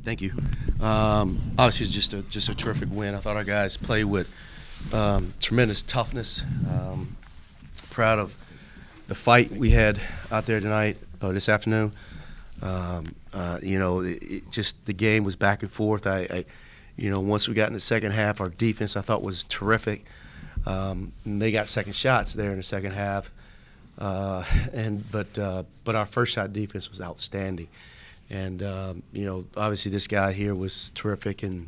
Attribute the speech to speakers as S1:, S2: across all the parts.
S1: Thank you. Obviously, it's just a terrific win. I thought our guys played with tremendous toughness. Proud of the fight we had out there tonight, this afternoon. Just the game was back and forth. Once we got in the second half, our defense I thought was terrific. And they got second shots there in the second half, but our first shot defense was outstanding. And obviously this guy here was terrific. And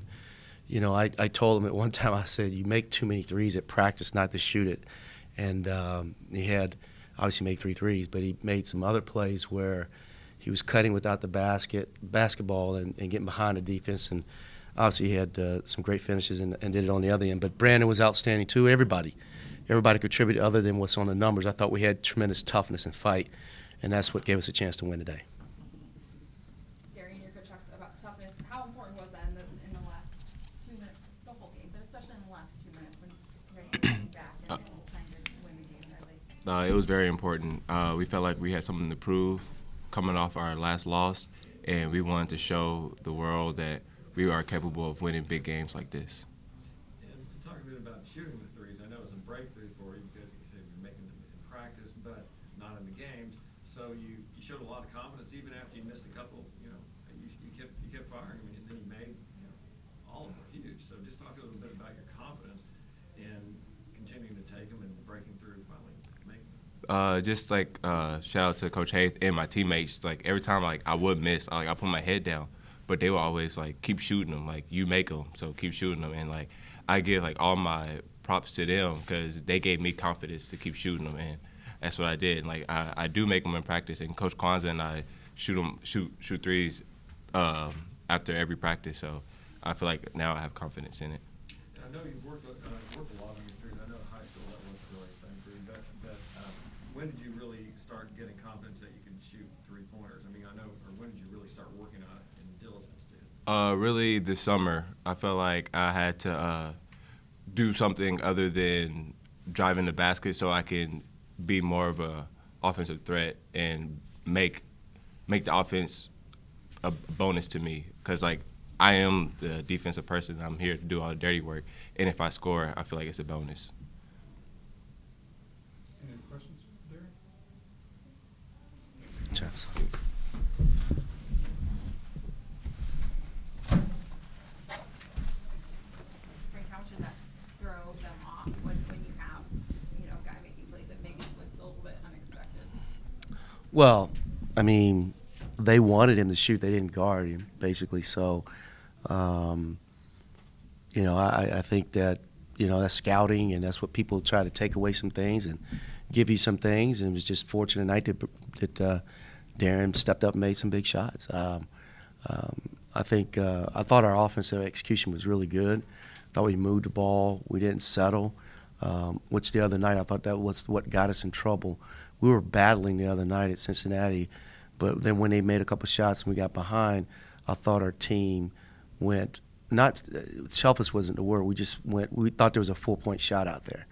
S1: I told him at one time, I said, "You make too many threes at practice not to shoot it." And he had obviously made 3 threes, but he made some other plays where he was cutting without the basketball and getting behind the defense. And obviously he had some great finishes and did it on the other end. But Brandon was outstanding too. Everybody contributed other than what's on the numbers. I thought we had tremendous toughness and fight, and that's what gave us a chance to win today.
S2: Darian, your coach talks about toughness. How important was that in the last 2 minutes, the whole game, but especially in the last 2 minutes when you guys were getting back and trying to win the game that late?
S3: It was very important. We felt like we had something to prove coming off our last loss, and we wanted to show the world that we are capable of winning big games like this.
S4: And talk a bit about shooting the threes. I know it's a breakthrough for you because you said you're making them in practice, but not in the games. So you showed a lot of confidence even after you missed a couple. You kept firing, and then you made all of them huge. So just talk a little bit about your confidence in continuing to take them and breaking through finally making them.
S3: Shout out to Coach Hayes and my teammates. Like every time I would miss, I put my head down. But they would always keep shooting them. You make them, so keep shooting them. And I give all my props to them because they gave me confidence to keep shooting them, and that's what I did. And I do make them in practice, and Coach Kwanzaa and I shoot threes after every practice. So I feel like now I have confidence in it.
S4: And I know you've worked a lot on your threes. I know in high school that wasn't really a thing for you, but when did you really start getting confidence that you can shoot 3-pointers? I mean, or when did you really start working on it in diligence, dude?
S3: Really this summer, I felt like I had to do something other than driving the basket so I can be more of a offensive threat and make the offense a bonus to me. Because I am the defensive person. I'm here to do all the dirty work, and if I score, I feel like it's a bonus.
S5: Any questions, Derek?
S1: Chaps.
S2: Frank, how much did that throw them off when you have a guy making plays that maybe was a little bit unexpected?
S1: Well, I mean, they wanted him to shoot. They didn't guard him, basically. So, I think that, that's scouting, and that's what people try to take away some things and give you some things. And it was just fortunate tonight that Darren stepped up and made some big shots. I thought our offensive execution was really good. I thought we moved the ball. We didn't settle, which the other night I thought that was what got us in trouble. We were battling the other night at Cincinnati, but then when they made a couple shots and we got behind, I thought our team went – not selfish wasn't the word. We thought there was a 4-point shot out there,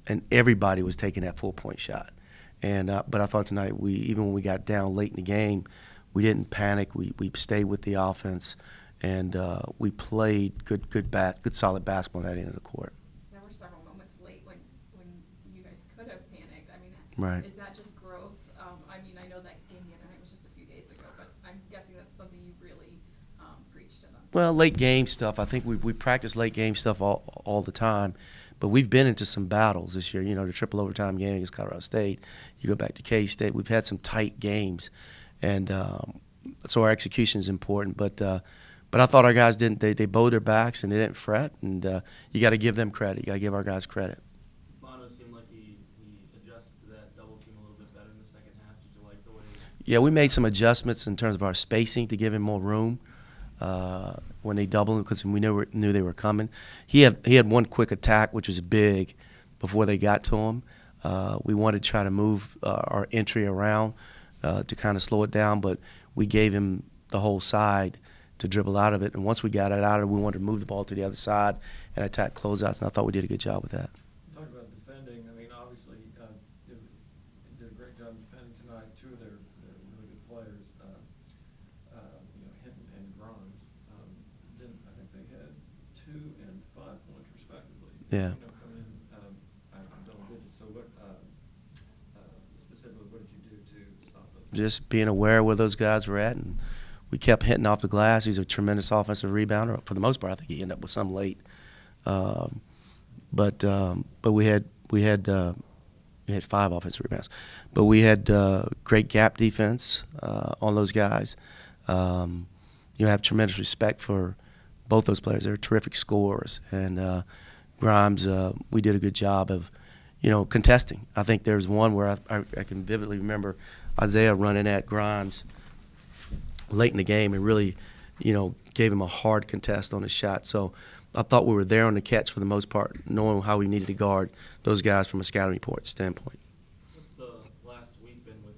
S1: and everybody was taking that 4-point shot. And but I thought tonight even when we got down late in the game, we didn't panic. We stayed with the offense, and we played good solid basketball at that end of the court.
S2: There were several moments late when you guys could have panicked. I mean,
S1: Right.
S2: Is that just growth? I know that game the other night was just a few days ago, but I'm guessing that's something you really preached to them.
S1: Well, late game stuff. I think we practice late game stuff all the time, but we've been into some battles this year. The triple overtime game against Colorado State. You go back to K-State. We've had some tight games, and so our execution is important. But I thought our guys didn't. They bowed their backs and they didn't fret. And you got to give them credit. You got to give our guys credit.
S6: Bono seemed like he adjusted to that double team a little bit better in the second half. Did you like the way?
S1: Yeah, we made some adjustments in terms of our spacing to give him more room when they doubled him because we knew they were coming. He had one quick attack, which was big, before they got to him. We wanted to try to move our entry around to kind of slow it down, but we gave him the whole side to dribble out of it. And once we got it out of it, we wanted to move the ball to the other side and attack closeouts, and I thought we did a good job with that.
S4: Talk about defending. I mean, obviously, did a great job defending tonight. Two of their really good players, Hinton and Grimes.
S1: Yeah.
S4: You know, coming in, double digits. So what, specifically, what did you do to stop those?
S1: Just being aware where those guys were at, and we kept hitting off the glass. He's a tremendous offensive rebounder. For the most part, I think he ended up with some late. But we had 5 offensive rebounds. But we had great gap defense on those guys. Have tremendous respect for both those players. They're terrific scorers. And Grimes, we did a good job of, contesting. I think there's one where I can vividly remember Isaiah running at Grimes late in the game and really, gave him a hard contest on his shot. So I thought we were there on the catch for the most part, knowing how we needed to guard those guys from a scouting report standpoint.
S6: What's the last week been with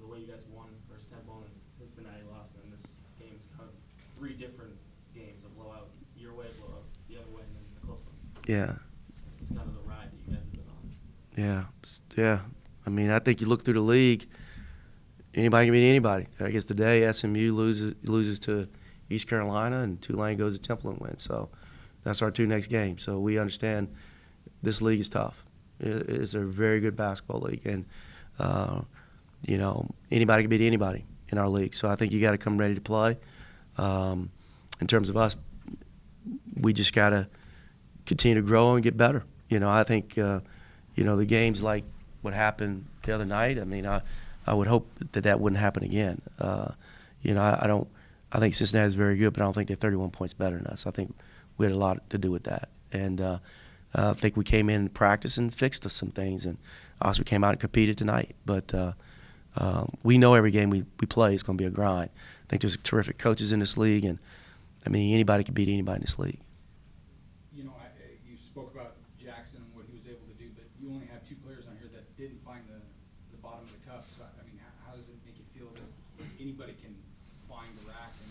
S6: the way you guys won versus Temple and Cincinnati lost, and this game's kind of 3 different games, a blowout your way, a blowout the other way, and then a close one.
S1: Yeah.
S6: It's kind of the ride that you guys have been on.
S1: Yeah. I mean, I think you look through the league, anybody can beat anybody. I guess today SMU loses to East Carolina, and Tulane goes to Temple and wins. So that's our 2 next games. So we understand this league is tough. It's a very good basketball league, and anybody can beat anybody in our league. So I think you got to come ready to play. In terms of us, we just got to continue to grow and get better. I think the games like what happened the other night. I mean, I would hope that wouldn't happen again. I think Cincinnati is very good, but I don't think they're 31 points better than us. I think we had a lot to do with that. And I think we came in and practiced and fixed some things. And also we came out and competed tonight. But we know every game we play is going to be a grind. I think there's terrific coaches in this league. And, I mean, anybody can beat anybody in this league.
S5: You spoke about Jackson and what he was able to do, but you only have 2 players on here that didn't find the bottom of the cup. So, I mean, how does it make you feel that anybody can find the rack and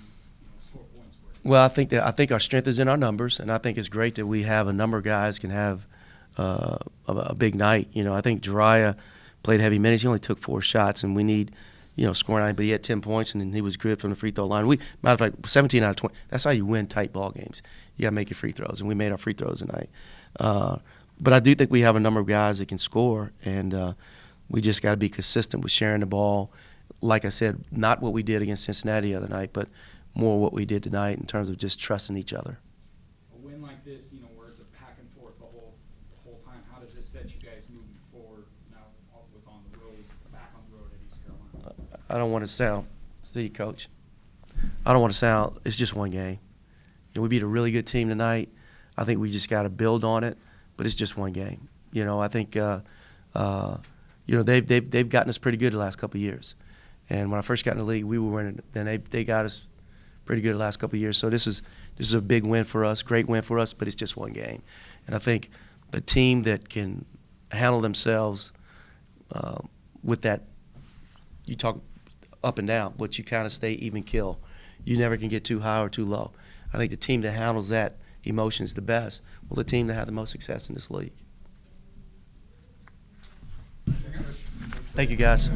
S5: score points for it?
S1: Well, I think our strength is in our numbers, and I think it's great that we have a number of guys can have a big night. I think Jiraiya played heavy minutes. He only took 4 shots, and we need, scoring 9, but he had 10 points, and then he was good from the free throw line. Matter of fact, 17 out of 20. That's how you win tight ball games. You got to make your free throws, and we made our free throws tonight. But I do think we have a number of guys that can score, and we just got to be consistent with sharing the ball. Like I said, not what we did against Cincinnati the other night, but more what we did tonight in terms of just trusting each other.
S5: A win like this, where it's a back and forth the whole time, how does this set you guys moving forward now with on the road, back on the road at East Carolina?
S1: I don't want to sound, Steve, Coach. I don't want to sound. It's just one game. We beat a really good team tonight. I think we just got to build on it, but it's just one game. I think they've gotten us pretty good the last couple of years. And when I first got in the league, we were winning. Then they got us pretty good the last couple of years. So this is a big win for us, great win for us, but it's just one game. And I think the team that can handle themselves with that, you talk up and down, but you kind of stay even kill. You never can get too high or too low. I think the team that handles that emotion is the best. Well, the team that had the most success in this league. Thank you, guys.